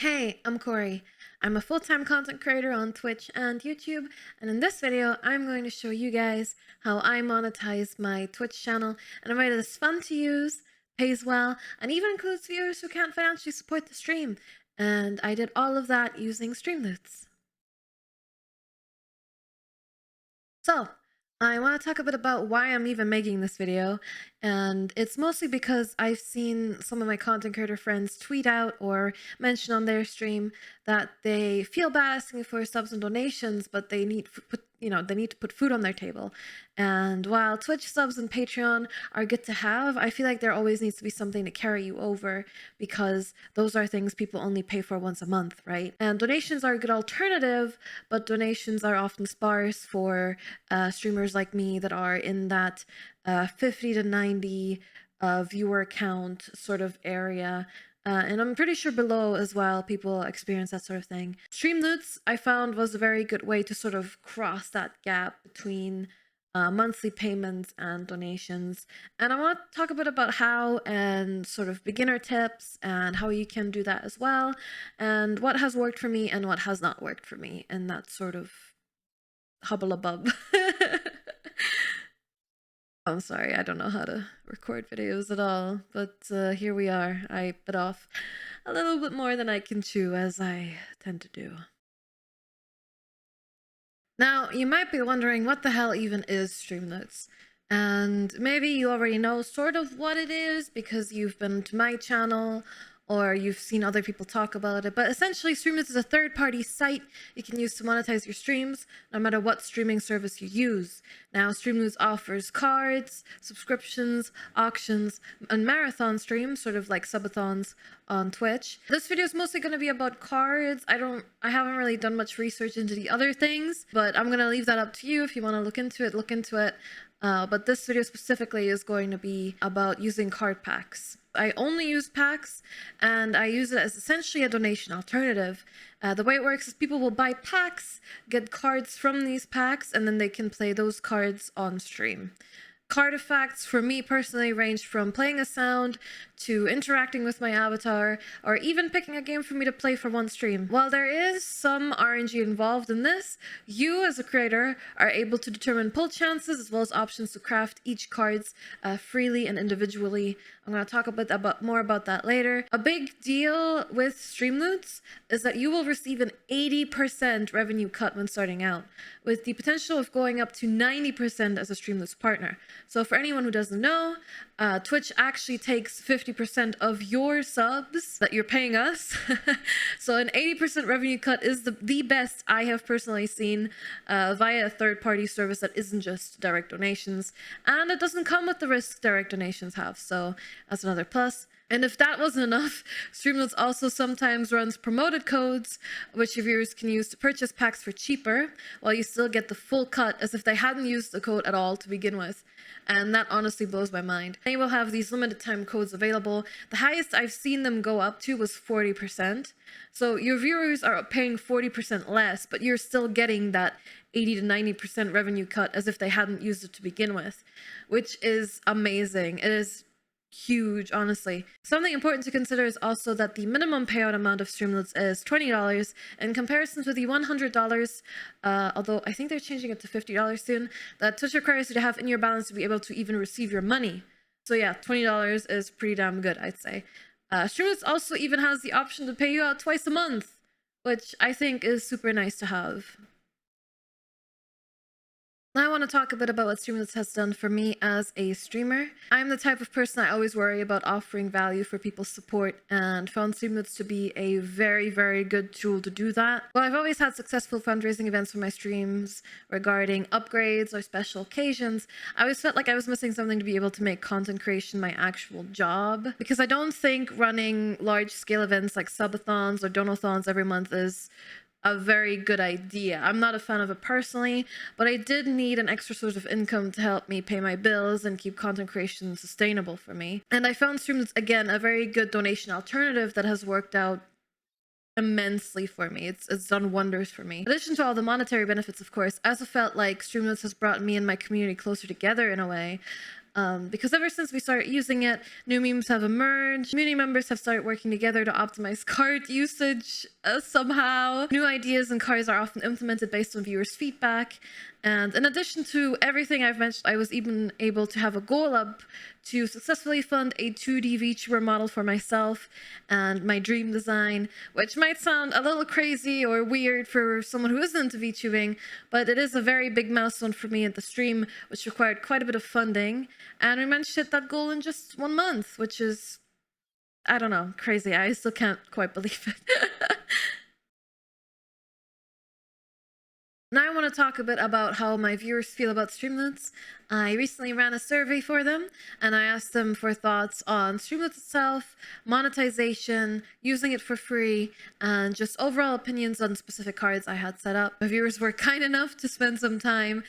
Hey, I'm Kori. I'm a full-time content creator on Twitch and YouTube, and in this video, I'm going to show you guys how I monetize my Twitch channel in a way that is fun to use, pays well, and even includes viewers who can't financially support the stream. And I did all of that using Streamloots. So, I want to talk a bit about why I'm even making this video, and it's mostly because I've seen some of my content creator friends tweet out or mention on their stream that they feel bad asking for subs and donations, but they need they need to put food on their table. And while Twitch subs and Patreon are good to have, I feel like there always needs to be something to carry you over, because those are things people only pay for once a month, right? And donations are a good alternative, but donations are often sparse for streamers like me that are in that 50 to 90 viewer count sort of area. And I'm pretty sure below as well, people experience that sort of thing. Streamloots, I found, was a very good way to sort of cross that gap between monthly payments and donations. And I want to talk a bit about how, and sort of beginner tips and how you can do that as well, and what has worked for me and what has not worked for me, and that sort of hubble-a-bub. I'm sorry, I don't know how to record videos at all, but here we are. I bit off a little bit more than I can chew, as I tend to do. Now, you might be wondering what the hell even is Streamloots? And maybe you already know sort of what it is because you've been to my channel or you've seen other people talk about it, but essentially Streamloots is a third-party site you can use to monetize your streams no matter what streaming service you use. Now, Streamloots offers cards, subscriptions, auctions, and marathon streams, sort of like subathons on Twitch. This video is mostly going to be about cards. I haven't really done much research into the other things, but I'm going to leave that up to you. If you want to look into it, look into it. But this video specifically is going to be about using card packs. I only use packs, and I use it as essentially a donation alternative. The way it works is people will buy packs, get cards from these packs, and then they can play those cards on stream. Card effects for me personally range from playing a sound to interacting with my avatar, or even picking a game for me to play for one stream. While there is some RNG involved in this, you as a creator are able to determine pull chances as well as options to craft each cards freely and individually. I'm going to talk a bit more about that later. A big deal with Streamloots is that you will receive an 80% revenue cut when starting out, with the potential of going up to 90% as a Streamloots partner. So for anyone who doesn't know, Twitch actually takes 50% of your subs that you're paying us. So an 80% revenue cut is the best I have personally seen via a third-party service that isn't just direct donations, and it doesn't come with the risks direct donations have, so that's another plus. And if that wasn't enough, Streamloots also sometimes runs promoted codes, which your viewers can use to purchase packs for cheaper, while you still get the full cut as if they hadn't used the code at all to begin with. And that honestly blows my mind. They will have these limited time codes available. The highest I've seen them go up to was 40%. So your viewers are paying 40% less, but you're still getting that 80 to 90% revenue cut as if they hadn't used it to begin with, which is amazing. It is huge, honestly. Something important to consider is also that the minimum payout amount of Streamloots is $20 in comparison to the $100, although I think they're changing it to $50 soon, that Twitch requires you to have in your balance to be able to even receive your money. So yeah, $20 is pretty damn good, I'd say. Streamloots also even has the option to pay you out twice a month, which I think is super nice to have. Now I want to talk a bit about what Streamloots has done for me as a streamer. I'm the type of person I always worry about offering value for people's support, and found Streamloots to be a very, very good tool to do that. While I've always had successful fundraising events for my streams regarding upgrades or special occasions, I always felt like I was missing something to be able to make content creation my actual job, because I don't think running large-scale events like subathons or donathons every month is a very good idea. I'm not a fan of it personally, but I did need an extra source of income to help me pay my bills and keep content creation sustainable for me. And I found Streamloots, again, a very good donation alternative that has worked out immensely for me. It's done wonders for me. In addition to all the monetary benefits, of course, I also felt like Streamloots has brought me and my community closer together in a way. because ever since we started using it, new memes have emerged. Community members have started working together to optimize card usage somehow. New ideas and cards are often implemented based on viewers' feedback. And in addition to everything I've mentioned, I was even able to have a goal up to successfully fund a 2D VTuber model for myself and my dream design, which might sound a little crazy or weird for someone who isn't into VTubing, but it is a very big milestone for me at the stream, which required quite a bit of funding. And we managed to hit that goal in just 1 month, which is, I don't know, crazy. I still can't quite believe it. Now I want to talk a bit about how my viewers feel about Streamloots. I recently ran a survey for them, and I asked them for thoughts on Streamloots itself, monetization, using it for free, and just overall opinions on specific cards I had set up. My viewers were kind enough to spend some time,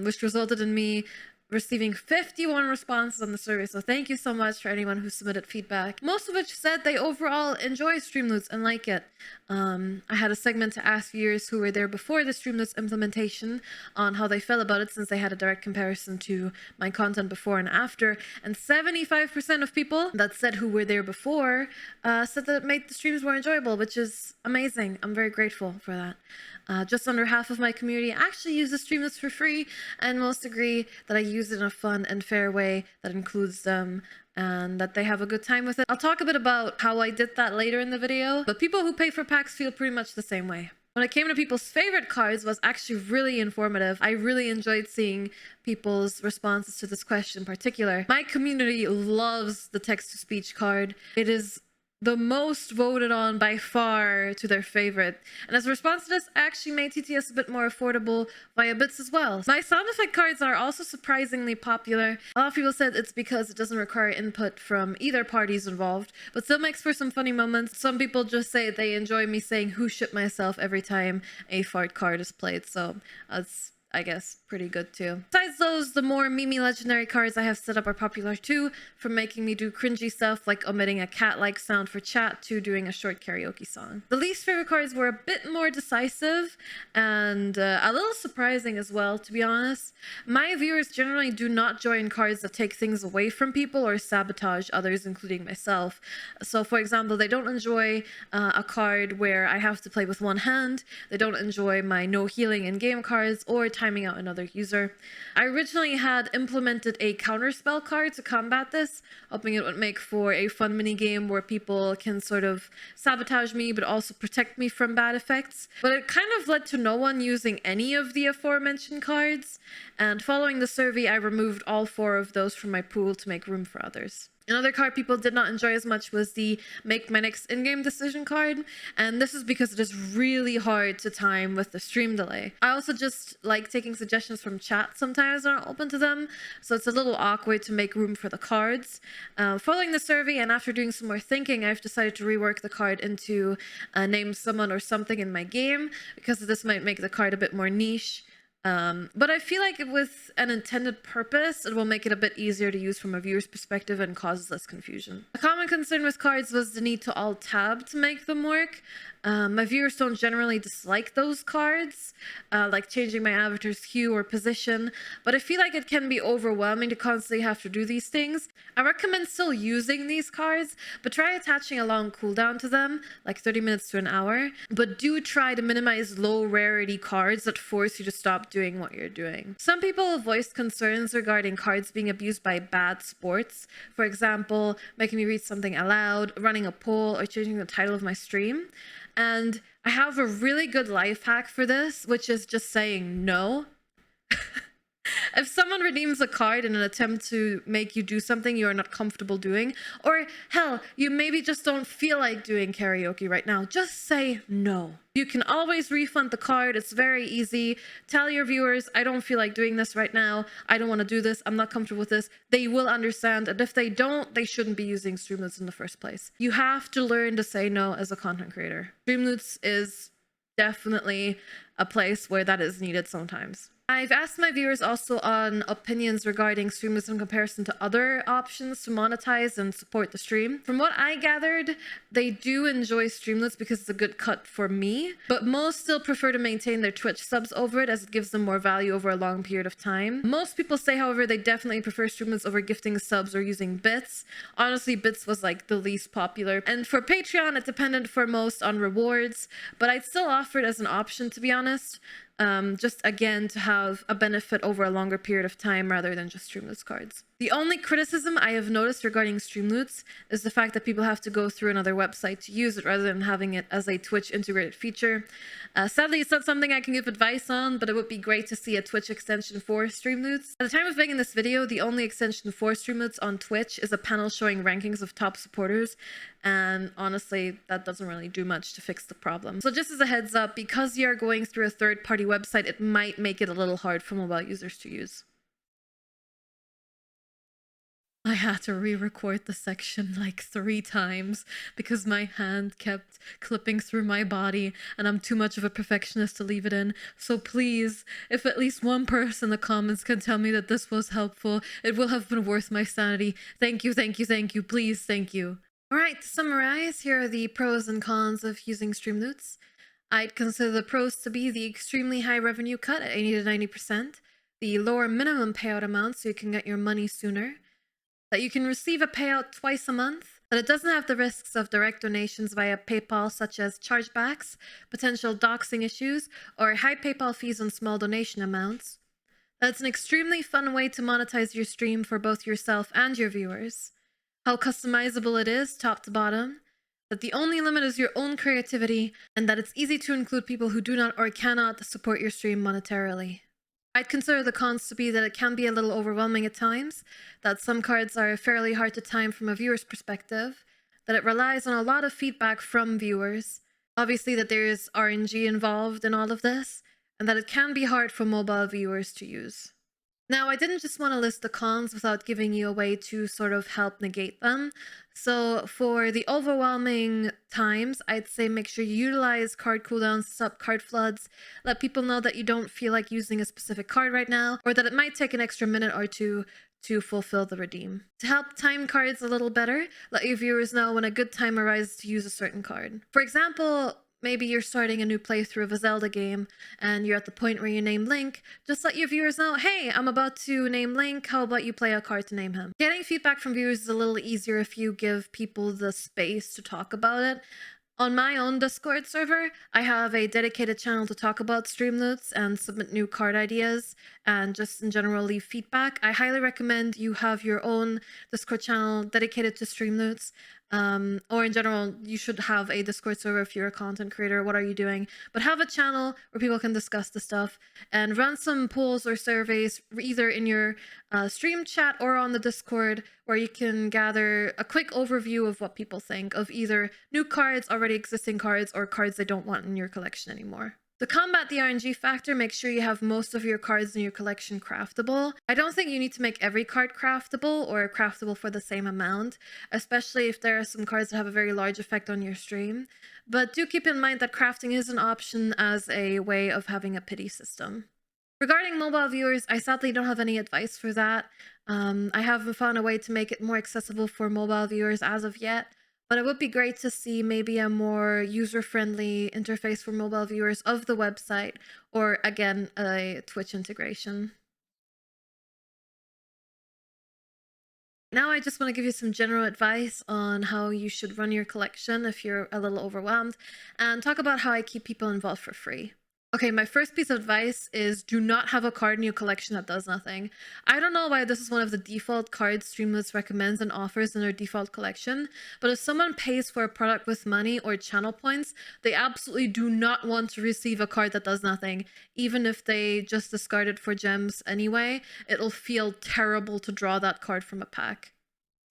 which resulted in me receiving 51 responses on the survey, so thank you so much for anyone who submitted feedback, most of which said they overall enjoy Streamloots and like it. I had a segment to ask viewers who were there before the Streamloots implementation on how they felt about it, since they had a direct comparison to my content before and after, and 75% of people that said who were there before said that it made the streams more enjoyable, which is amazing. I'm very grateful for that. Just under half of my community actually uses Streamloots for free, and most agree that I use it in a fun and fair way that includes them and that they have a good time with it. I'll talk a bit about how I did that later in the video, but people who pay for packs feel pretty much the same way. When it came to people's favorite cards, was actually really informative. I really enjoyed seeing people's responses to this question in particular. My community loves the text-to-speech card. It is the most voted on by far to their favorite. And as a response to this, I actually made TTS a bit more affordable via bits as well. My sound effect cards are also surprisingly popular. A lot of people said it's because it doesn't require input from either parties involved, but still makes for some funny moments. Some people just say they enjoy me saying "who shit myself" every time a fart card is played, so that's, I guess, pretty good too. Besides those, the more memey legendary cards I have set up are popular too, from making me do cringy stuff like omitting a cat-like sound for chat to doing a short karaoke song. The least favorite cards were a bit more decisive and a little surprising as well, to be honest. My viewers generally do not join cards that take things away from people or sabotage others, including myself. So for example, they don't enjoy a card where I have to play with one hand, they don't enjoy my no healing in game cards, or timing out another user. I originally had implemented a counterspell card to combat this, hoping it would make for a fun mini game where people can sort of sabotage me but also protect me from bad effects. But it kind of led to no one using any of the aforementioned cards, and following the survey I removed all 4 of those from my pool to make room for others. Another card people did not enjoy as much was the make my next in-game decision card, and this is because it is really hard to time with the stream delay. I also just like taking suggestions from chat sometimes when I'm open to them, so it's a little awkward to make room for the cards. Following the survey and after doing some more thinking, I've decided to rework the card into name someone or something in my game, because this might make the card a bit more niche. But I feel like with an intended purpose, it will make it a bit easier to use from a viewer's perspective and causes less confusion. A common concern with cards was the need to alt-tab to make them work. My viewers don't generally dislike those cards, like changing my avatar's hue or position, but I feel like it can be overwhelming to constantly have to do these things. I recommend still using these cards, but try attaching a long cooldown to them, like 30 minutes to an hour. But do try to minimize low rarity cards that force you to stop doing what you're doing. Some people have voiced concerns regarding cards being abused by bad sports. For example, making me read something aloud, running a poll, or changing the title of my stream. And I have a really good life hack for this, which is just saying no. If someone redeems a card in an attempt to make you do something you are not comfortable doing, or hell, you maybe just don't feel like doing karaoke right now, just say no. You can always refund the card. It's very easy. Tell your viewers, I don't feel like doing this right now. I don't want to do this. I'm not comfortable with this. They will understand. And if they don't, they shouldn't be using Streamloots in the first place. You have to learn to say no as a content creator. Streamloots is definitely a place where that is needed sometimes. I've asked my viewers also on opinions regarding Streamloots in comparison to other options to monetize and support the stream. From what I gathered, they do enjoy Streamloots because it's a good cut for me, but most still prefer to maintain their Twitch subs over it as it gives them more value over a long period of time. Most people say, however, they definitely prefer Streamloots over gifting subs or using bits. Honestly, bits was like the least popular. And for Patreon, it's dependent for most on rewards, but I'd still offer it as an option, to be honest. Just again to have a benefit over a longer period of time rather than just Streamloots cards. The only criticism I have noticed regarding Streamloots is the fact that people have to go through another website to use it rather than having it as a Twitch integrated feature. Sadly, it's not something I can give advice on, but it would be great to see a Twitch extension for Streamloots. At the time of making this video, the only extension for Streamloots on Twitch is a panel showing rankings of top supporters, and honestly, that doesn't really do much to fix the problem. So just as a heads up, because you're going through a third-party website, it might make it a little hard for mobile users to use. I had to re-record the section like 3 times because my hand kept clipping through my body and I'm too much of a perfectionist to leave it in. So please, if at least one person in the comments can tell me that this was helpful, it will have been worth my sanity. Thank you, thank you, thank you, please, thank you. Alright, to summarize, here are the pros and cons of using Streamloots. I'd consider the pros to be the extremely high revenue cut at 80 to 90%, the lower minimum payout amount so you can get your money sooner, that you can receive a payout twice a month, that it doesn't have the risks of direct donations via PayPal such as chargebacks, potential doxing issues, or high PayPal fees on small donation amounts, that it's an extremely fun way to monetize your stream for both yourself and your viewers, how customizable it is top to bottom, that the only limit is your own creativity, and that it's easy to include people who do not or cannot support your stream monetarily. I'd consider the cons to be that it can be a little overwhelming at times, that some cards are fairly hard to time from a viewer's perspective, that it relies on a lot of feedback from viewers, obviously that there is RNG involved in all of this, and that it can be hard for mobile viewers to use. Now, I didn't just want to list the cons without giving you a way to sort of help negate them. So for the overwhelming times, I'd say make sure you utilize card cooldowns, stop card floods, let people know that you don't feel like using a specific card right now, or that it might take an extra minute or two to fulfill the redeem. To help time cards a little better, let your viewers know when a good time arises to use a certain card. For example, maybe you're starting a new playthrough of a Zelda game and you're at the point where you name Link, just let your viewers know, hey, I'm about to name Link, how about you play a card to name him? Getting feedback from viewers is a little easier if you give people the space to talk about it. On my own Discord server, I have a dedicated channel to talk about Streamloots and submit new card ideas and just in general leave feedback. I highly recommend you have your own Discord channel dedicated to Streamloots. Or in general, you should have a Discord server if you're a content creator. What are you doing? But have a channel where people can discuss the stuff and run some polls or surveys either in your stream chat or on the Discord where you can gather a quick overview of what people think of either new cards, already existing cards, or cards they don't want in your collection anymore. To combat the RNG factor, make sure you have most of your cards in your collection craftable. I don't think you need to make every card craftable or craftable for the same amount, especially if there are some cards that have a very large effect on your stream. But do keep in mind that crafting is an option as a way of having a pity system. Regarding mobile viewers, I sadly don't have any advice for that. I haven't found a way to make it more accessible for mobile viewers as of yet. But it would be great to see maybe a more user-friendly interface for mobile viewers of the website, or again, a Twitch integration. Now I just want to give you some general advice on how you should run your collection if you're a little overwhelmed, and talk about how I keep people involved for free. Okay, my first piece of advice is do not have a card in your collection that does nothing. I don't know why this is one of the default cards Streamloots recommends and offers in their default collection, but if someone pays for a product with money or channel points, they absolutely do not want to receive a card that does nothing. Even if they just discard it for gems anyway, it'll feel terrible to draw that card from a pack.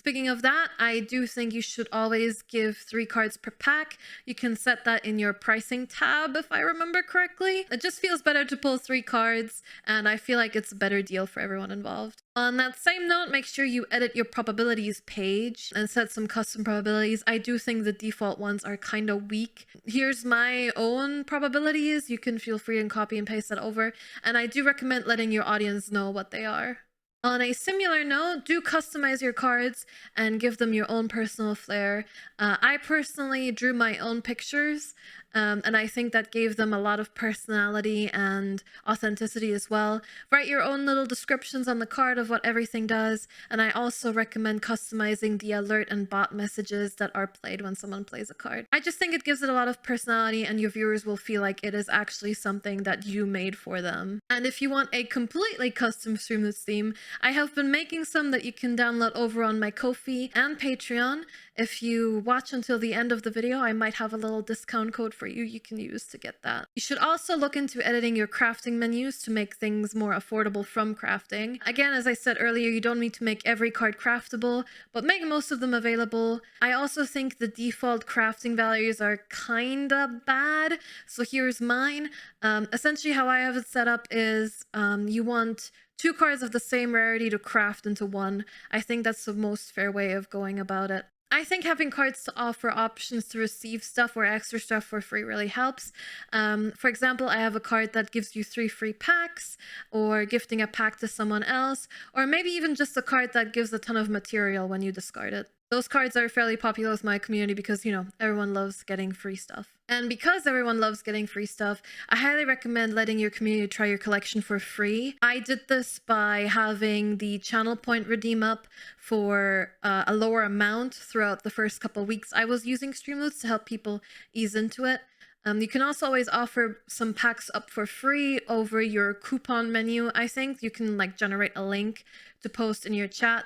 Speaking of that, I do think you should always give 3 cards per pack. You can set that in your pricing tab if I remember correctly. It just feels better to pull 3 cards, and I feel like it's a better deal for everyone involved. On that same note, make sure you edit your probabilities page and set some custom probabilities. I do think the default ones are kind of weak. Here's my own probabilities. You can feel free and copy and paste that over. And I do recommend letting your audience know what they are. On a similar note, do customize your cards and give them your own personal flair. I personally drew my own pictures, and I think that gave them a lot of personality and authenticity as well. Write your own little descriptions on the card of what everything does, and I also recommend customizing the alert and bot messages that are played when someone plays a card. I just think it gives it a lot of personality, and your viewers will feel like it is actually something that you made for them. And if you want a completely custom Streamloots theme, I have been making some that you can download over on my Ko-fi and Patreon. If you watch until the end of the video, I might have a little discount code for you can use to get that. You should also look into editing your crafting menus to make things more affordable from crafting. Again, as I said earlier, you don't need to make every card craftable, but make most of them available. I also think the default crafting values are kinda bad, so here's mine. Essentially how I have it set up is you want 2 cards of the same rarity to craft into 1. I think that's the most fair way of going about it. I think having cards to offer options to receive stuff or extra stuff for free really helps. For example, I have a card that gives you 3 free packs, or gifting a pack to someone else, or maybe even just a card that gives a ton of material when you discard it. Those cards are fairly popular with my community because, you know, everyone loves getting free stuff. And because everyone loves getting free stuff, I highly recommend letting your community try your collection for free. I did this by having the channel point redeem up for a lower amount throughout the first couple weeks I was using Streamloots to help people ease into it. You can also always offer some packs up for free over your coupon menu. I think you can like generate a link to post in your chat,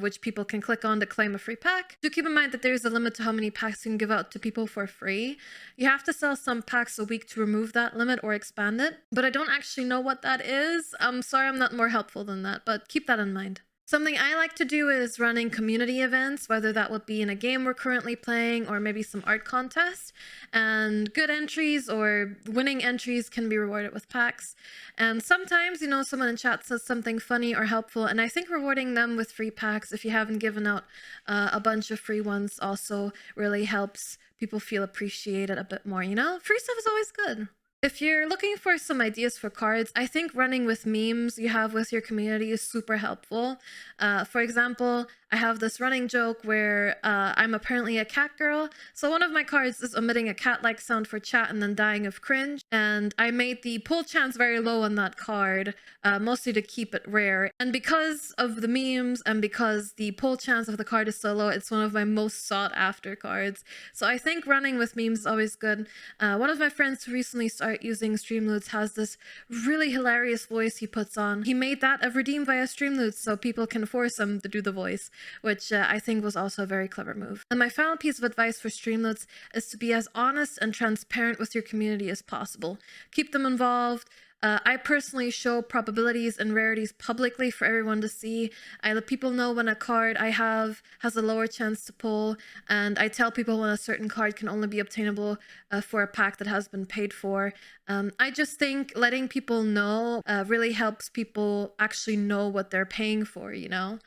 which people can click on to claim a free pack. Do keep in mind that there's a limit to how many packs you can give out to people for free. You have to sell some packs a week to remove that limit or expand it, but I don't actually know what that is. I'm sorry I'm not more helpful than that, but keep that in mind. Something I like to do is running community events, whether that would be in a game we're currently playing or maybe some art contest. And good entries or winning entries can be rewarded with packs. And sometimes, you know, someone in chat says something funny or helpful, and I think rewarding them with free packs, if you haven't given out a bunch of free ones, also really helps people feel appreciated a bit more, you know? Free stuff is always good. If you're looking for some ideas for cards, I think running with memes you have with your community is super helpful. For example, I have this running joke where I'm apparently a cat girl. So one of my cards is emitting a cat-like sound for chat and then dying of cringe. And I made the pull chance very low on that card, mostly to keep it rare. And because of the memes and because the pull chance of the card is so low, it's one of my most sought after cards. So I think running with memes is always good. One of my friends who recently started using Streamloots has this really hilarious voice he puts on. He made that a redeem via Streamloots so people can force him to do the voice, which I think was also a very clever move. And my final piece of advice for Streamloots is to be as honest and transparent with your community as possible. Keep them involved. I personally show probabilities and rarities publicly for everyone to see. I let people know when a card I have has a lower chance to pull, and I tell people when a certain card can only be obtainable for a pack that has been paid for. I just think letting people know really helps people actually know what they're paying for, you know?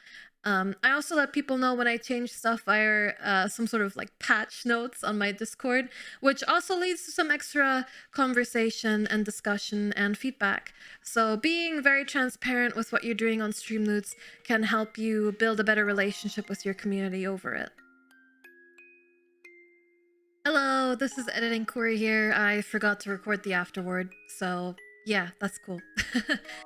I also let people know when I change stuff via some sort of like patch notes on my Discord, which also leads to some extra conversation and discussion and feedback. So being very transparent with what you're doing on Streamloots can help you build a better relationship with your community over it. Hello, this is Editing Kori here. I forgot to record the afterword, so yeah, that's cool.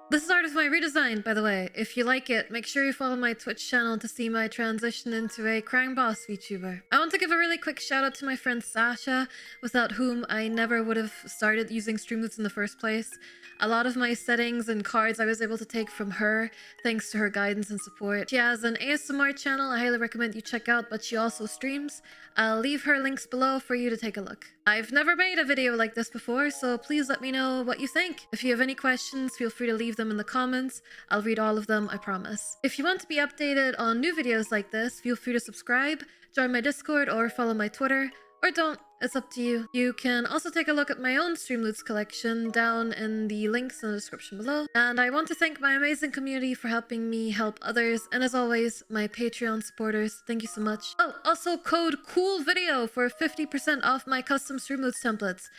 This is art of my redesign, by the way. If you like it, make sure you follow my Twitch channel to see my transition into a crime boss VTuber. I want to give a really quick shout out to my friend Sasha, without whom I never would have started using Streamloots in the first place. A lot of my settings and cards I was able to take from her, thanks to her guidance and support. She has an ASMR channel I highly recommend you check out, but she also streams. I'll leave her links below for you to take a look. I've never made a video like this before, so please let me know what you think. If you have any questions, feel free to leave them in the comments. I'll read all of them, I promise. If you want to be updated on new videos like this, feel free to subscribe, join my Discord, or follow my Twitter. Or don't, it's up to you. You can also take a look at my own Streamloots collection down in the links in the description below. And I want to thank my amazing community for helping me help others. And as always, my Patreon supporters, thank you so much. Oh, also code COOLVIDEO for 50% off my custom Streamloots templates.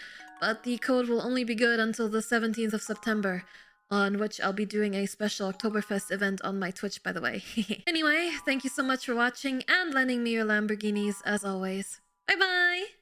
But the code will only be good until the 17th of September. On which I'll be doing a special Oktoberfest event on my Twitch, by the way. Anyway, thank you so much for watching and lending me your Lamborghinis as always. Bye bye!